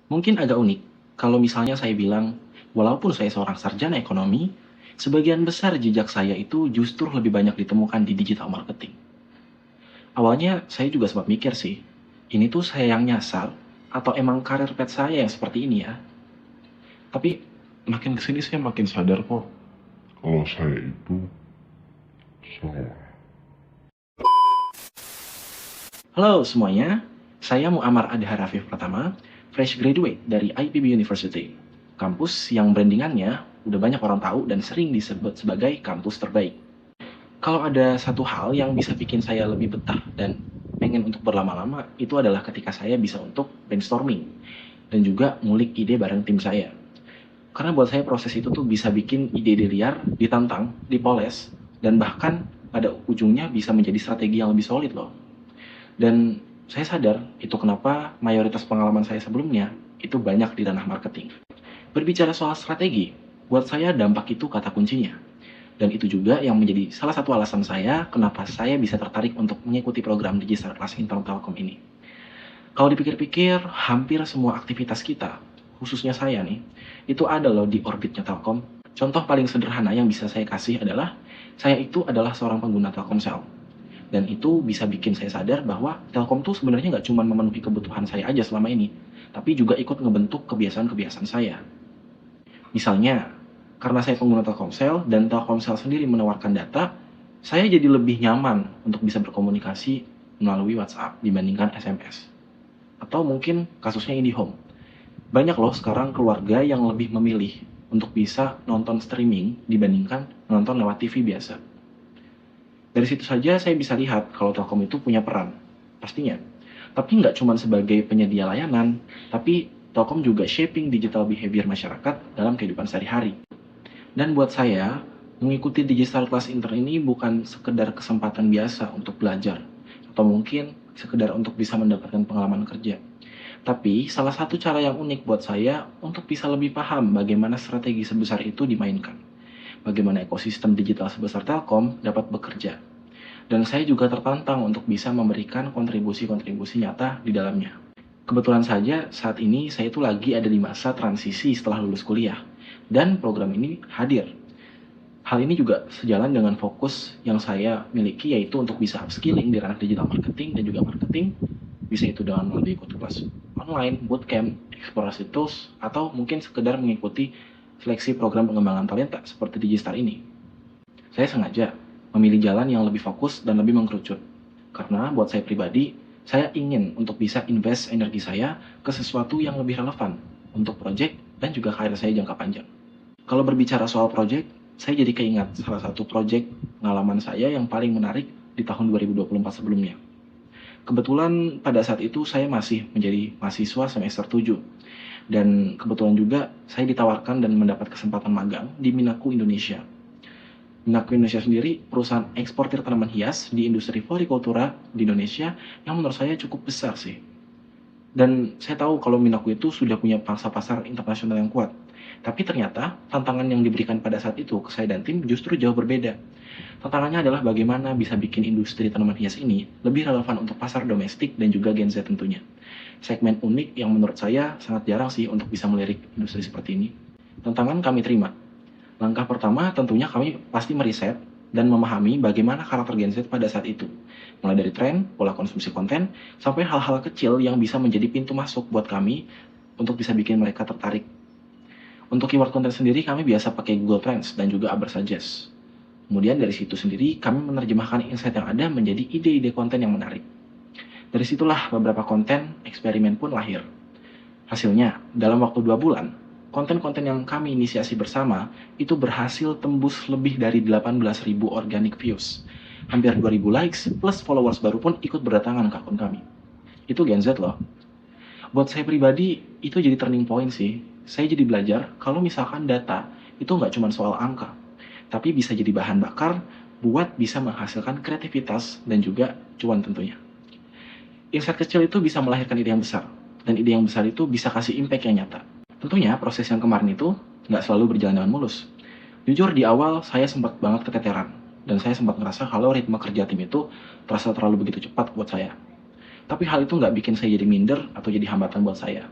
Mungkin agak unik kalau misalnya saya bilang, walaupun saya seorang sarjana ekonomi, sebagian besar jejak saya itu justru lebih banyak ditemukan di digital marketing. Awalnya saya juga sempat mikir sih, ini tuh saya yang nyasar atau emang karir pet saya yang seperti ini ya? Tapi makin kesini saya makin sadar kok kalau saya itu salah. Halo semuanya, saya Muammar Adhar Rafif Pratama, fresh graduate dari IPB University. Kampus yang brandingannya udah banyak orang tahu dan sering disebut sebagai kampus terbaik. Kalau ada satu hal yang bisa bikin saya lebih betah dan pengen untuk berlama-lama, itu adalah ketika saya bisa untuk brainstorming dan juga ngulik ide bareng tim saya. Karena buat saya proses itu tuh bisa bikin ide-ide liar ditantang, dipoles, dan bahkan pada ujungnya bisa menjadi strategi yang lebih solid loh. Dan saya sadar itu kenapa mayoritas pengalaman saya sebelumnya itu banyak di ranah marketing. Berbicara soal strategi, buat saya dampak itu kata kuncinya. Dan itu juga yang menjadi salah satu alasan saya kenapa saya bisa tertarik untuk mengikuti program Digital Class Intern Telkom ini. Kalau dipikir-pikir, hampir semua aktivitas kita, khususnya saya nih, itu ada loh di orbitnya Telkom. Contoh paling sederhana yang bisa saya kasih adalah, saya itu adalah seorang pengguna Telkomsel. Dan itu bisa bikin saya sadar bahwa Telkom tuh sebenarnya nggak cuma memenuhi kebutuhan saya aja selama ini, tapi juga ikut ngebentuk kebiasaan-kebiasaan saya. Misalnya, karena saya pengguna Telkomsel dan Telkomsel sendiri menawarkan data, saya jadi lebih nyaman untuk bisa berkomunikasi melalui WhatsApp dibandingkan SMS. Atau mungkin kasusnya IndiHome. Banyak loh sekarang keluarga yang lebih memilih untuk bisa nonton streaming dibandingkan nonton lewat TV biasa. Dari situ saja saya bisa lihat kalau Telkom itu punya peran, pastinya. Tapi nggak cuma sebagai penyedia layanan, tapi Telkom juga shaping digital behavior masyarakat dalam kehidupan sehari-hari. Dan buat saya, mengikuti Digital Class Intern ini bukan sekedar kesempatan biasa untuk belajar, atau mungkin sekedar untuk bisa mendapatkan pengalaman kerja. Tapi salah satu cara yang unik buat saya untuk bisa lebih paham bagaimana strategi sebesar itu dimainkan. Bagaimana ekosistem digital sebesar Telkom dapat bekerja. Dan saya juga tertantang untuk bisa memberikan kontribusi-kontribusi nyata di dalamnya. Kebetulan saja saat ini saya itu lagi ada di masa transisi setelah lulus kuliah. Dan program ini hadir. Hal ini juga sejalan dengan fokus yang saya miliki yaitu untuk bisa upskilling di ranah digital marketing dan juga marketing. Bisa itu dengan melalui ikut kelas online, bootcamp, eksplorasi tools, atau mungkin sekedar mengikuti seleksi program pengembangan talenta seperti Digistar ini. Saya sengaja memilih jalan yang lebih fokus dan lebih mengkerucut. Karena buat saya pribadi, saya ingin untuk bisa invest energi saya ke sesuatu yang lebih relevan untuk project dan juga karir saya jangka panjang. Kalau berbicara soal project, saya jadi keingat salah satu project pengalaman saya yang paling menarik di tahun 2024 sebelumnya. Kebetulan pada saat itu saya masih menjadi mahasiswa semester 7. Dan kebetulan juga saya ditawarkan dan mendapat kesempatan magang di Minaku Indonesia. Minaku Indonesia sendiri perusahaan eksportir tanaman hias di industri florikultura di Indonesia yang menurut saya cukup besar sih. Dan saya tahu kalau Minaku itu sudah punya pangsa pasar internasional yang kuat. Tapi ternyata tantangan yang diberikan pada saat itu ke saya dan tim justru jauh berbeda. Tantangannya adalah bagaimana bisa bikin industri tanaman hias ini lebih relevan untuk pasar domestik dan juga Gen Z tentunya. Segmen unik yang menurut saya sangat jarang sih untuk bisa melirik industri seperti ini. Tantangan kami terima. Langkah pertama tentunya kami pasti meriset dan memahami bagaimana karakter Gen Z pada saat itu. Mulai dari tren, pola konsumsi konten, sampai hal-hal kecil yang bisa menjadi pintu masuk buat kami untuk bisa bikin mereka tertarik. Untuk keyword konten sendiri kami biasa pakai Google Trends dan juga Ubersuggest. Kemudian dari situ sendiri kami menerjemahkan insight yang ada menjadi ide-ide konten yang menarik. Dari situlah beberapa konten eksperimen pun lahir. Hasilnya, dalam waktu 2 bulan, konten-konten yang kami inisiasi bersama itu berhasil tembus lebih dari 18.000 organic views. Hampir 2.000 likes plus followers baru pun ikut berdatangan ke akun kami. Itu Gen Z loh. Buat saya pribadi, itu jadi turning point sih. Saya jadi belajar kalau misalkan data itu nggak cuma soal angka, tapi bisa jadi bahan bakar buat bisa menghasilkan kreativitas dan juga cuan tentunya. Insight kecil itu bisa melahirkan ide yang besar, dan ide yang besar itu bisa kasih impact yang nyata. Tentunya proses yang kemarin itu nggak selalu berjalan dengan mulus. Jujur di awal saya sempat banget keteteran, dan saya sempat ngerasa kalau ritme kerja tim itu terasa terlalu begitu cepat buat saya. Tapi hal itu nggak bikin saya jadi minder atau jadi hambatan buat saya.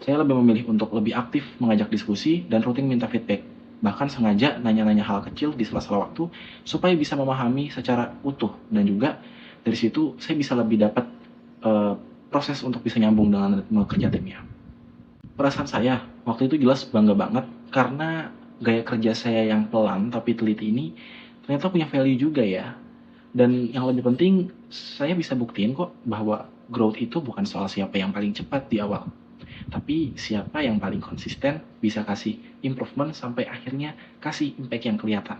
Saya lebih memilih untuk lebih aktif mengajak diskusi dan rutin minta feedback. Bahkan sengaja nanya-nanya hal kecil di sela-sela waktu supaya bisa memahami secara utuh dan juga dari situ saya bisa lebih dapat eh, proses untuk bisa nyambung dengan ritme kerja timnya. Perasaan saya waktu itu jelas bangga banget karena gaya kerja saya yang pelan tapi teliti ini ternyata punya value juga ya. Dan yang lebih penting, saya bisa buktiin kok bahwa growth itu bukan soal siapa yang paling cepat di awal, tapi siapa yang paling konsisten bisa kasih improvement sampai akhirnya kasih impact yang kelihatan.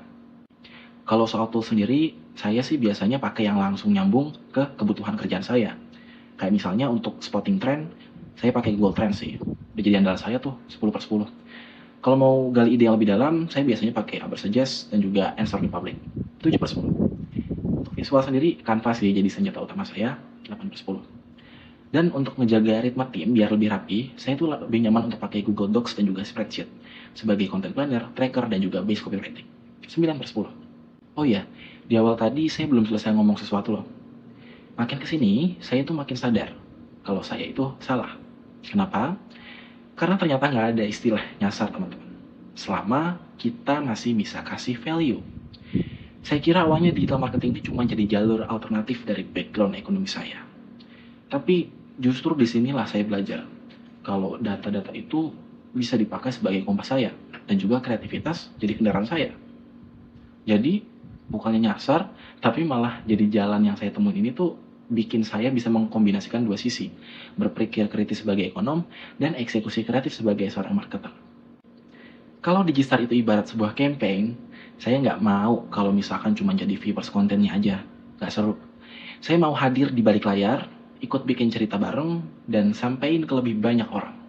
Kalau soal tool sendiri, saya sih biasanya pakai yang langsung nyambung ke kebutuhan kerjaan saya. Kayak misalnya untuk spotting trend, saya pakai Google Trends sih. Udah jadi andalan saya tuh 10/10. Kalau mau gali ide yang lebih dalam, saya biasanya pakai Ubersuggest dan juga Answer Republic. 7/10. Untuk visual sendiri, Canva sih jadi senjata utama saya, 8/10. Dan untuk menjaga ritme tim biar lebih rapi, saya tuh lebih nyaman untuk pakai Google Docs dan juga spreadsheet sebagai content planner, tracker, dan juga base copywriting. 9/10. Oh iya, di awal tadi saya belum selesai ngomong sesuatu loh. Makin kesini, saya tuh makin sadar kalau saya itu salah. Kenapa? Karena ternyata nggak ada istilah nyasar teman-teman. Selama kita masih bisa kasih value. Saya kira awalnya digital marketing ini cuma jadi jalur alternatif dari background ekonomi saya. Tapi justru disinilah saya belajar kalau data-data itu bisa dipakai sebagai kompas saya dan juga kreativitas jadi kendaraan saya. Jadi bukannya nyasar, tapi malah jadi jalan yang saya temuin ini tuh bikin saya bisa mengkombinasikan dua sisi, berpikir kritis sebagai ekonom dan eksekusi kreatif sebagai seorang marketer. Kalau Digistar itu ibarat sebuah campaign, saya nggak mau kalau misalkan cuma jadi viewers kontennya aja, nggak seru. Saya mau hadir di balik layar, ikut bikin cerita bareng, dan sampein ke lebih banyak orang.